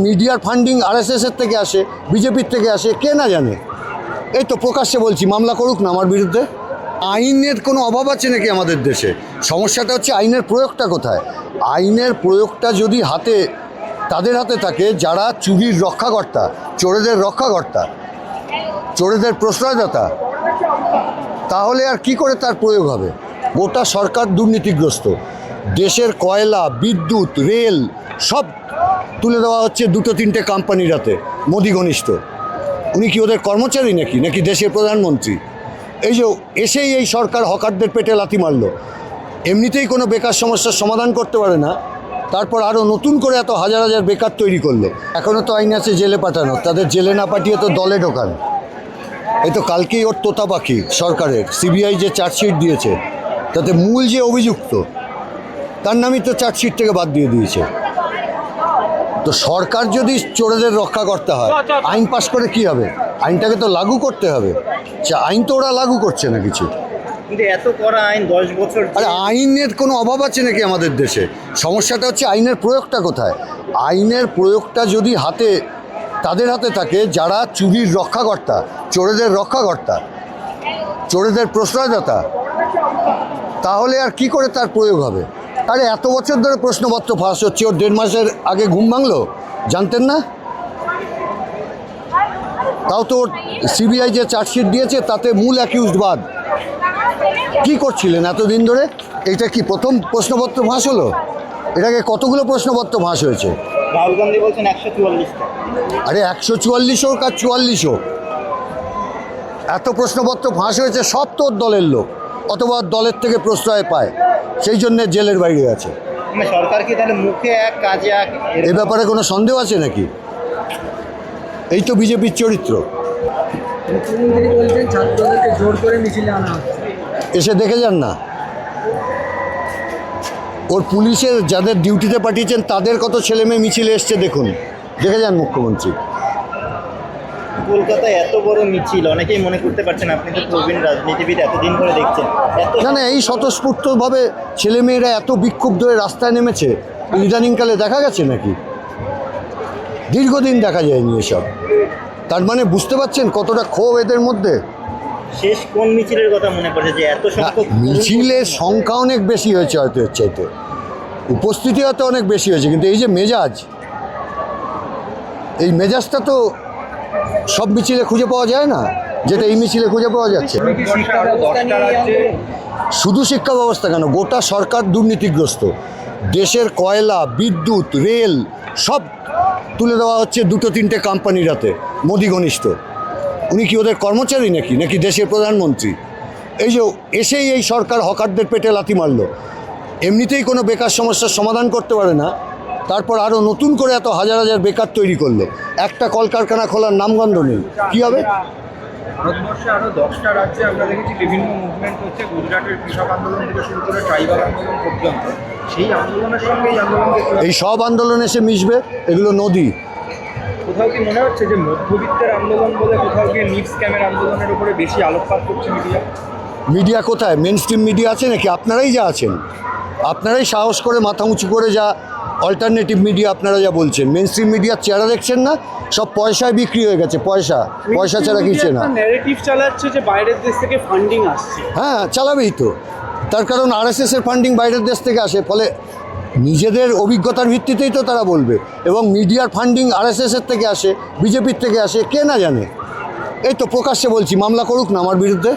মিডিয়ার ফান্ডিং আরএসএসের থেকে আসে, বিজেপির থেকে আসে, কে না জানে। এই তো প্রকাশ্যে বলছি, মামলা করুক না আমার বিরুদ্ধে। আইনের কোনো অভাব আছে নাকি আমাদের দেশে? সমস্যাটা হচ্ছে আইনের প্রয়োগটা কোথায়। আইনের প্রয়োগটা যদি তাদের হাতে থাকে যারা চুরির রক্ষাকর্তা, চোরেদের রক্ষাকর্তা, চোরেদের প্রশ্রয়দাতা, তাহলে আর কি করে তার প্রয়োগ হবে? গোটা সরকার দুর্নীতিগ্রস্ত। দেশের কয়লা, বিদ্যুৎ, রেল সব তুলে দেওয়া হচ্ছে দুটো তিনটে কোম্পানির হাতে, মোদি ঘনিষ্ঠ। উনি কি ওদের কর্মচারী নাকি দেশের প্রধানমন্ত্রী? এই যে এসেই এই সরকার হকারদের পেটে লাথি মারল। এমনিতেই কোনো বেকার সমস্যার সমাধান করতে পারে না, তারপর আরও নতুন করে এত হাজার হাজার বেকার তৈরি করলো। এখনও তো আইন আছে জেলে পাঠানো, তাদের জেলে না পাঠিয়ে তো দলে ঢোকান। এই তো কালকেই ওর তোতা পাখি সরকারের সিবিআই যে চার্জশিট দিয়েছে, তাতে মূল যে অভিযুক্ত তার নামই তো চার্জশিট থেকে বাদ দিয়ে দিয়েছে। তো সরকার যদি চোরেদের রক্ষা করতে হয়, আইন পাশ করে কি হবে? আইনটাকে তো লাগু করতে হবে। আইন তো ওরা লাগু করছে না কিছু। কিন্তু এত কড়া আইন 10 বছর, আরে আইনের কোনো অভাব আছে নাকি আমাদের দেশে? সমস্যাটা হচ্ছে আইনের প্রয়োগটা কোথায়। আইনের প্রয়োগটা যদি তাদের হাতে থাকে যারা চুরির রক্ষাকর্তা, চোরেদের রক্ষাকর্তা, চোরেদের প্রশ্রয়দাতা, তাহলে আর কি করে তার প্রয়োগ হবে? আরে এত বছর ধরে প্রশ্নপত্র ফাঁস হচ্ছে, ওর 1.5 মাসের আগে ঘুম ভাঙলো, জানতেন না? তাও তো সিবিআই যে চার্জশিট দিয়েছে তাতে মূল অ্যাকিউজড বাদ। কি করছিলেন এতদিন ধরে? এইটা কি প্রথম প্রশ্নপত্র ফাঁস হলো? এটাকে কতগুলো প্রশ্নপত্র ফাঁস হয়েছে? রাহুল গান্ধী বলছেন 144টা। আরে 144 হোক আর 44 হোক, এত প্রশ্নপত্র ফাঁস হয়েছে, সব তোর দলের লোক, অথবা দলের থেকে প্রশ্রয় পায়, সেই জন্যে জেলের বাইরে আছে। সরকার কি তাহলে মুখে এক কাজে এক? এ ব্যাপারে কোনো সন্দেহ আছে নাকি? এই তো বিজেপির চরিত্র। মুখ্যমন্ত্রী বলছেন ছাত্রদেরকে জোর করে মিছিলে আনা হচ্ছে। এসে দেখে যান না, ওর পুলিশের যাদের ডিউটিতে পাঠিয়েছেন তাদের কত ছেলে মেয়ে মিছিলে এসছে দেখুন, দেখে যান মুখ্যমন্ত্রী। কলকাতায় এত বড় মিছিল, অনেকেই মনে করতে পারছেন, আপনি তো প্রবীণ রাজনীতিবিদ, এতদিন ধরে দেখছেন, না এই স্বতঃস্ফূর্তভাবে ছেলেমেয়েরা এত বিক্ষুব্ধ হয়ে রাস্তায় নেমেছে ইদানিংকালে দেখা গেছে নাকি? দীর্ঘদিন দেখা যায়নি এসব। তার মানে বুঝতে পারছেন কতটা ক্ষোভ এদের মধ্যে। শেষ কোন মিছিলের কথা মনে পড়ে যে এত সংখ্যক? মিছিলের সংখ্যা অনেক বেশি হয়েছে, হয়তো এর চাইতে উপস্থিতি হয়তো অনেক বেশি হয়েছে, কিন্তু এই যে মেজাজ, এই মেজাজটা তো সব মিছিলে খুঁজে পাওয়া যায় না, যেটা এই মিছিলে খুঁজে পাওয়া যাচ্ছে। শুধু শিক্ষা ব্যবস্থা কেন, গোটা সরকার দুর্নীতিগ্রস্ত। দেশের কয়লা, বিদ্যুৎ, রেল সব তুলে দেওয়া হচ্ছে দুটো তিনটে কোম্পানির হাতে, মোদি ঘনিষ্ঠ। উনি কি ওদের কর্মচারী নাকি দেশের প্রধানমন্ত্রী? এই যে এসেই এই সরকার হকারদের পেটে লাথি মারল। এমনিতেই কোনো বেকার সমস্যার সমাধান করতে পারে না, তারপর আরও নতুন করে এত হাজার হাজার বেকার তৈরি করলো। একটা কলকারখানা খোলার নামগন্ধ নেই, কী হবে? ভারতবর্ষে আরও 10টা রাজ্যে আমরা দেখেছি বিভিন্ন মুভমেন্ট হচ্ছে, গুজরাটের কৃষক আন্দোলন থেকে শুরু করে ট্রাইবাল আন্দোলন পর্যন্ত। সেই আন্দোলনের সঙ্গে এই আন্দোলনকে এই সব আন্দোলন এসে মিশবে, এগুলো নদী। কোথাও কি মনে হচ্ছে যে মধ্যবিত্তের আন্দোলন বলে কোথাও গিয়ে নিট স্ক্যামের আন্দোলনের উপরে বেশি আলোকপাত করছে মিডিয়া? কোথায় মেন স্ট্রিম মিডিয়া আছে নাকি? আপনারাই যা আছেন, আপনারাই সাহস করে মাথা উঁচু করে যা অল্টারনেটিভ মিডিয়া আপনারা যা বলছেন, মেন স্ট্রিম মিডিয়ার চেহারা দেখছেন না? সব পয়সায় বিক্রি হয়ে গেছে, পয়সা ছাড়া কিছু না। ন্যারেটিভ চালাচ্ছে যে বাইরের দেশ থেকে ফান্ডিং আসছে। হ্যাঁ, চালাবেই তো, তার কারণ আরএসএসের ফান্ডিং বাইরের দেশ থেকে আসে, ফলে নিজেদের অভিজ্ঞতার ভিত্তিতেই তো তারা বলবে। এবং মিডিয়ার ফান্ডিং আরএসএসের থেকে আসে, বিজেপির থেকে আসে, কে না জানে। এই তো প্রকাশ্যে বলছি, মামলা করুক না আমার বিরুদ্ধে।